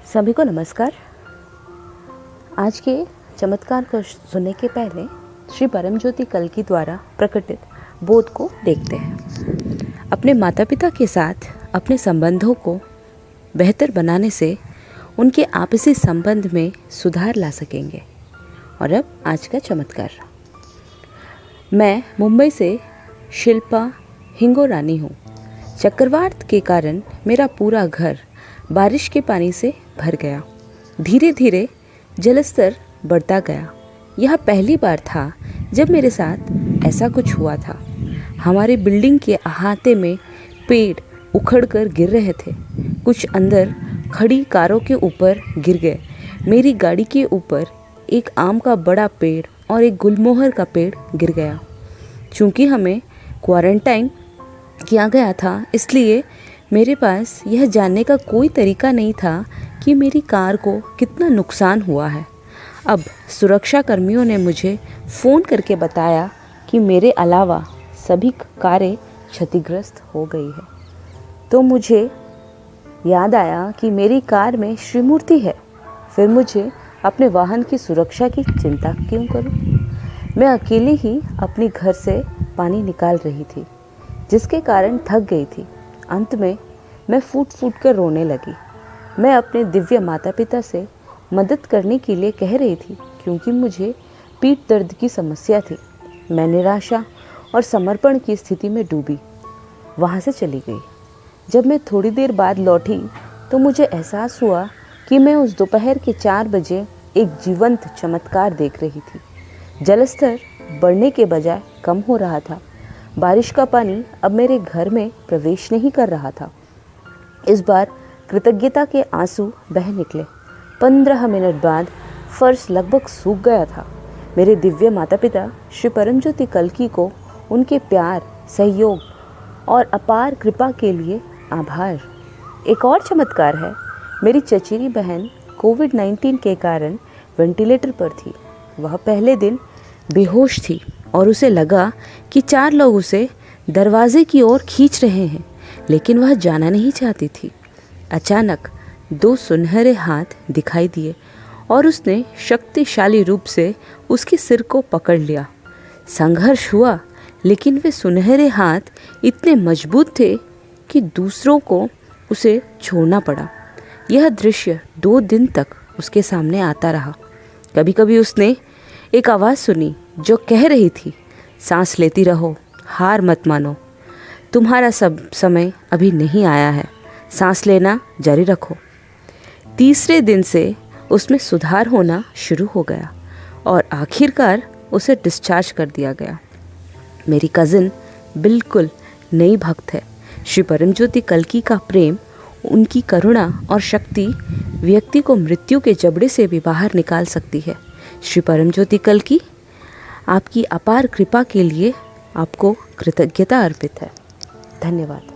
सभी को नमस्कार। आज के चमत्कार को सुनने के पहले श्री परमज्योति कल्की द्वारा प्रकटित बोध को देखते हैं। अपने माता पिता के साथ अपने संबंधों को बेहतर बनाने से उनके आपसी संबंध में सुधार ला सकेंगे। और अब आज का चमत्कार। मैं मुंबई से शिल्पा हिंगोरानी हूँ। चक्रवात के कारण मेरा पूरा घर बारिश के पानी से भर गया। धीरे धीरे जलस्तर बढ़ता गया। यह पहली बार था जब मेरे साथ ऐसा कुछ हुआ था। हमारी बिल्डिंग के अहाते में पेड़ उखड़कर गिर रहे थे। कुछ अंदर खड़ी कारों के ऊपर गिर गए। मेरी गाड़ी के ऊपर एक आम का बड़ा पेड़ और एक गुलमोहर का पेड़ गिर गया। चूँकि हमें क्वारंटाइन किया गया था, इसलिए मेरे पास यह जानने का कोई तरीका नहीं था कि मेरी कार को कितना नुकसान हुआ है। अब सुरक्षा कर्मियों ने मुझे फ़ोन करके बताया कि मेरे अलावा सभी कारें क्षतिग्रस्त हो गई है। तो मुझे याद आया कि मेरी कार में श्रीमूर्ति है। फिर मुझे अपने वाहन की सुरक्षा की चिंता क्यों करूं? मैं अकेली ही अपने घर से पानी निकाल रही थी, जिसके कारण थक गई थी। अंत में मैं फूट फूट कर रोने लगी। मैं अपने दिव्य माता पिता से मदद करने के लिए कह रही थी, क्योंकि मुझे पीठ दर्द की समस्या थी। मैं निराशा और समर्पण की स्थिति में डूबी वहाँ से चली गई। जब मैं थोड़ी देर बाद लौटी तो मुझे एहसास हुआ कि मैं उस दोपहर के 4 बजे एक जीवंत चमत्कार देख रही थी। जलस्तर बढ़ने के बजाय कम हो रहा था। बारिश का पानी अब मेरे घर में प्रवेश नहीं कर रहा था। इस बार कृतज्ञता के आंसू बह निकले। 15 मिनट बाद फर्श लगभग सूख गया था। मेरे दिव्य माता पिता श्री परमज्योति कल्की को उनके प्यार, सहयोग और अपार कृपा के लिए आभार। एक और चमत्कार है। मेरी चचेरी बहन कोविड-19 के कारण वेंटिलेटर पर थी। वह पहले दिन बेहोश थी और उसे लगा कि 4 लोग उसे दरवाजे की ओर खींच रहे हैं, लेकिन वह जाना नहीं चाहती थी। अचानक 2 सुनहरे हाथ दिखाई दिए और उसने शक्तिशाली रूप से उसके सिर को पकड़ लिया। संघर्ष हुआ, लेकिन वे सुनहरे हाथ इतने मजबूत थे कि दूसरों को उसे छोड़ना पड़ा। यह दृश्य 2 दिन तक उसके सामने आता रहा। कभी कभी उसने एक आवाज़ सुनी जो कह रही थी, सांस लेती रहो, हार मत मानो, तुम्हारा सब समय अभी नहीं आया है, सांस लेना जारी रखो। तीसरे दिन से उसमें सुधार होना शुरू हो गया और आखिरकार उसे डिस्चार्ज कर दिया गया। मेरी कज़िन बिल्कुल नई भक्त है। श्री परमज्योति कल्की का प्रेम, उनकी करुणा और शक्ति व्यक्ति को मृत्यु के जबड़े से भी बाहर निकाल सकती है। श्री परमज्योति कल्की, आपकी अपार कृपा के लिए आपको कृतज्ञता अर्पित है। धन्यवाद।